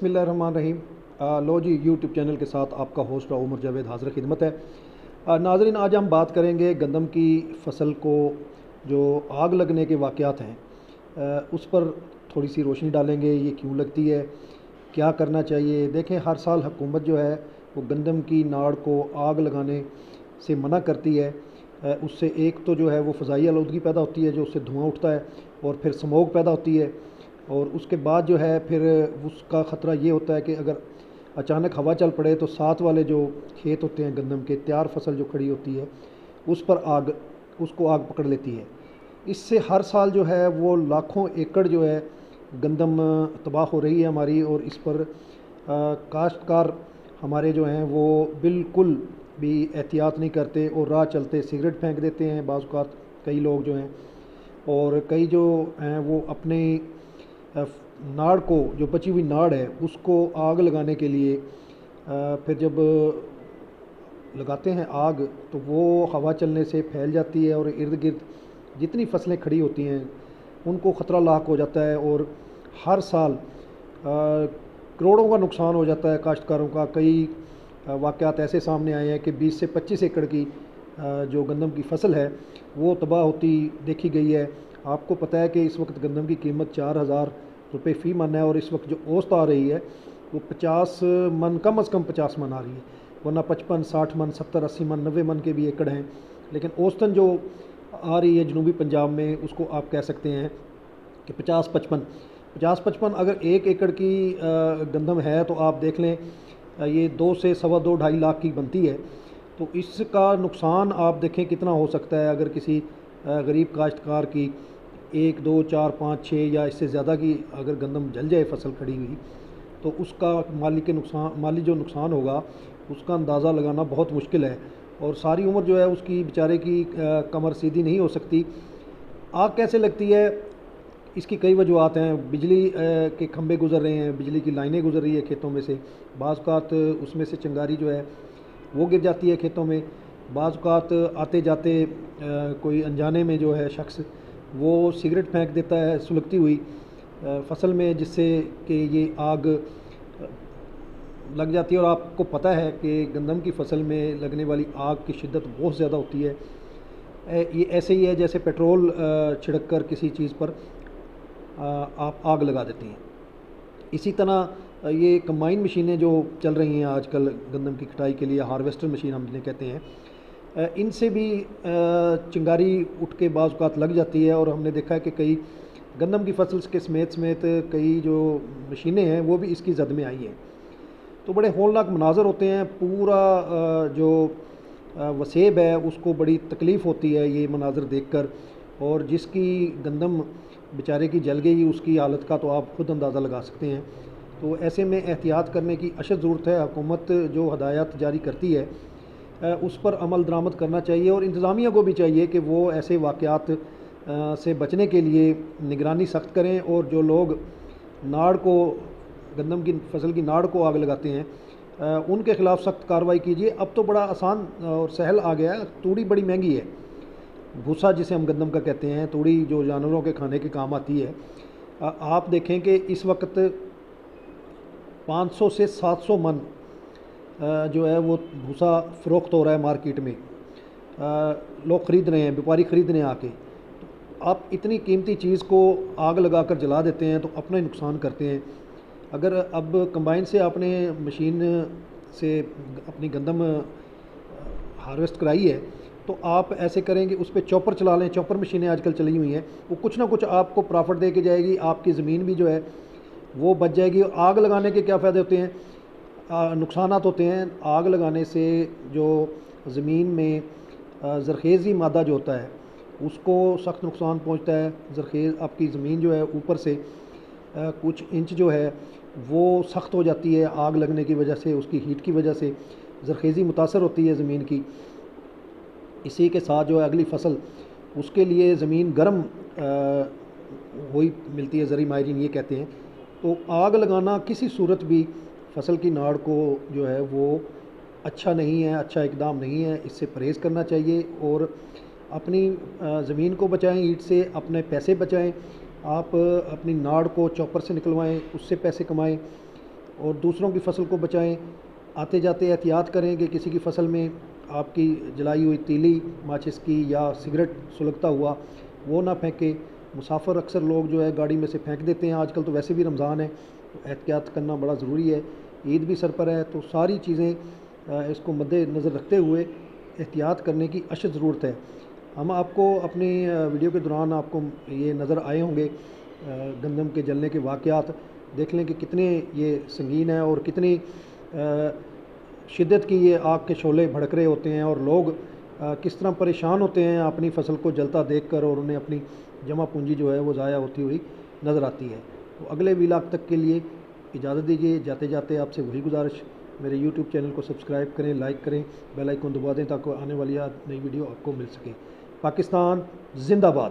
बिस्मिल्लाहिर्रहमानिर्रहीम। लो जी YouTube channel के साथ आपका होस्ट उमर जावेद हाज़िर खिदमत है। नाज़रीन, आज हम बात करेंगे गंदम की फसल को जो आग लगने के वाक़यात हैं, उस पर थोड़ी सी रोशनी डालेंगे। ये क्यों लगती है, क्या करना चाहिए। देखें, हर साल हुकूमत जो है वो गंदम की नाड़ को आग लगाने से मना करती है। उससे एक तो जो है वो फ़ज़ाई आलूदगी पैदा होती है, जो उससे धुआं उठता है, और फिर स्मोक पैदा होती है। और उसके बाद जो है फिर उसका ख़तरा ये होता है कि अगर अचानक हवा चल पड़े तो साथ वाले जो खेत होते हैं गंदम के, तैयार फसल जो खड़ी होती है, उस पर उसको आग पकड़ लेती है। इससे हर साल जो है वो लाखों एकड़ जो है गंदम तबाह हो रही है हमारी। और इस पर काश्तकार हमारे जो हैं वो बिल्कुल भी एहतियात नहीं करते और राह चलते सिगरेट फेंक देते हैं बाज़ औक़ात कई लोग जो हैं। और कई जो हैं वो अपने नाड़ को, जो बची हुई नाड़ है, उसको आग लगाने के लिए फिर जब लगाते हैं आग तो वो हवा चलने से फैल जाती है और इर्द गिर्द जितनी फसलें खड़ी होती हैं उनको ख़तरा लाक हो जाता है। और हर साल करोड़ों का नुकसान हो जाता है काश्तकारों का। कई वाक़यात ऐसे सामने आए हैं कि 20 से 25 एकड़ की जो गंदम की फसल है वो तबाह होती देखी गई है। आपको पता है कि इस वक्त गंदम की कीमत 4,000 रुपये फ़ी मन है, और इस वक्त जो औसत आ रही है वो 50 मन, कम अज़ कम 50 मन आ रही है, वरना 55, 60 मन, 70, 80 मन, 90 मन के भी एकड़ हैं। लेकिन औसतन जो आ रही है जनूबी पंजाब में, उसको आप कह सकते हैं कि 50-55 अगर एक एकड़ की गंदम है तो आप देख लें ये 2 से सवा 2-2.5 लाख की बनती है। तो इसका नुकसान आप देखें कितना हो सकता है। अगर किसी गरीब काश्तकार की 1, 2, 4, 5, 6 या इससे ज़्यादा की अगर गंदम जल जाए फसल खड़ी हुई, तो उसका माली जो नुकसान होगा उसका अंदाज़ा लगाना बहुत मुश्किल है। और सारी उम्र जो है उसकी बेचारे की कमर सीधी नहीं हो सकती। आग कैसे लगती है, इसकी कई वजूहत हैं। बिजली के खंभे गुजर रहे हैं, बिजली की लाइनें गुजर रही है खेतों में से, बाज़ औक़ात उसमें से चिंगारी जो है वो गिर जाती है खेतों में। बाज़ औक़ात आते जाते कोई अनजाने में जो है शख्स वो सिगरेट फेंक देता है सुलगती हुई फसल में, जिससे कि ये आग लग जाती है। और आपको पता है कि गंदम की फसल में लगने वाली आग की शिद्दत बहुत ज़्यादा होती है। ये ऐसे ही है जैसे पेट्रोल छिड़क कर किसी चीज़ पर आप आग लगा देती हैं। इसी तरह ये कंबाइन मशीनें जो चल रही हैं आजकल गंदम की कटाई के लिए, हार्वेस्टर मशीन हम जिन्हें कहते हैं, इनसे भी चिंगारी उठ के बाज़ औक़ात लग जाती है। और हमने देखा है कि कई गंदम की फसल के समेत कई जो मशीनें हैं वो भी इसकी जद में आई हैं। तो बड़े हौलनाक मनाज़र होते हैं। पूरा जो वसेब है उसको बड़ी तकलीफ़ होती है ये मनाज़र देखकर। और जिसकी गंदम बेचारे की जल गई उसकी हालत का तो आप ख़ुद अंदाज़ा लगा सकते हैं। तो ऐसे में एहतियात करने की अशद ज़रूरत है। हुकूमत जो हदायत जारी करती है उस पर अमल दरामद करना चाहिए, और इंतज़ामिया को भी चाहिए कि वो ऐसे वाक़यात से बचने के लिए निगरानी सख्त करें। और जो लोग नाड़ को, गंदम की फसल की नाड़ को आग लगाते हैं उनके ख़िलाफ़ सख्त कार्रवाई कीजिए। अब तो बड़ा आसान और सहल आ गया है। तूड़ी बड़ी महंगी है, भूसा जिसे हम गंदम का कहते हैं, तूड़ी जो जानवरों के खाने के काम आती है। आप देखें कि इस वक्त 500 से 700 मन जो है वो भूसा फ़रोख्त हो रहा है मार्केट में। लोग ख़रीद रहे हैं, व्यापारी ख़रीद रहे हैं आके। तो आप इतनी कीमती चीज़ को आग लगाकर जला देते हैं तो अपना ही नुकसान करते हैं। अगर अब कंबाइन से आपने मशीन से अपनी गंदम हार्वेस्ट कराई है तो आप ऐसे करें कि उस पर चॉपर चला लें। चॉपर मशीनें आजकल चली हुई हैं, वो कुछ ना कुछ आपको प्रॉफिट दे के जाएगी। आपकी ज़मीन भी जो है वो बच जाएगी। और आग लगाने के क्या फ़ायदे होते हैं, नुकसानात होते हैं। आग लगाने से जो ज़मीन में ज़रख़ेज़ी मादा जो होता है उसको सख्त नुकसान पहुंचता है। ज़रख़ेज़ आपकी ज़मीन जो है ऊपर से कुछ इंच जो है वो सख्त हो जाती है आग लगने की वजह से, उसकी हीट की वजह से ज़रख़ेज़ी मुतासर होती है ज़मीन की। इसी के साथ जो है अगली फसल उसके लिए ज़मीन गर्म हुई मिलती है, ज़री माहिरीन ये कहते हैं। तो आग लगाना किसी सूरत भी फसल की नाड़ को जो है वो अच्छा नहीं है, अच्छा इक़दाम नहीं है। इससे परहेज़ करना चाहिए और अपनी ज़मीन को बचाएं ईंट से, अपने पैसे बचाएं। आप अपनी नाड़ को चॉपर से निकलवाएं, उससे पैसे कमाएं। اور دوسروں کی فصل کو بچائیں۔ آتے جاتے احتیاط کریں کہ کسی کی فصل میں آپ کی جلائی ہوئی تیلی ماچس کی یا سگریٹ سلگتا ہوا وہ نہ پھینکیں۔ مسافر اکثر لوگ جو ہے گاڑی میں سے پھینک دیتے ہیں، آج کل تو ویسے بھی رمضان ہے تو احتیاط کرنا بڑا ضروری ہے، عید بھی سر پر ہے، تو ساری چیزیں اس کو مد نظر رکھتے ہوئے احتیاط کرنے کی اشد ضرورت ہے۔ ہم آپ کو اپنی ویڈیو کے دوران آپ کو یہ نظر آئے ہوں گے گندم کے جلنے کے واقعات، دیکھ لیں کہ کتنے یہ سنگین ہیں اور کتنی شدت کی یہ آگ کے شعلے بھڑک رہے ہوتے ہیں، اور لوگ کس طرح پریشان ہوتے ہیں اپنی فصل کو جلتا دیکھ کر، اور انہیں اپنی جمع پونجی جو ہے وہ ضائع ہوتی ہوئی نظر آتی ہے۔ تو اگلے ویلاگ تک کے لیے اجازت دیجیے، جاتے جاتے آپ سے وہی گزارش، میرے یوٹیوب چینل کو سبسکرائب کریں، لائک کریں، بیل آئیکن دبا دیں تاکہ آنے والی نئی ویڈیو آپ کو مل سکے۔ پاکستان زندہ باد۔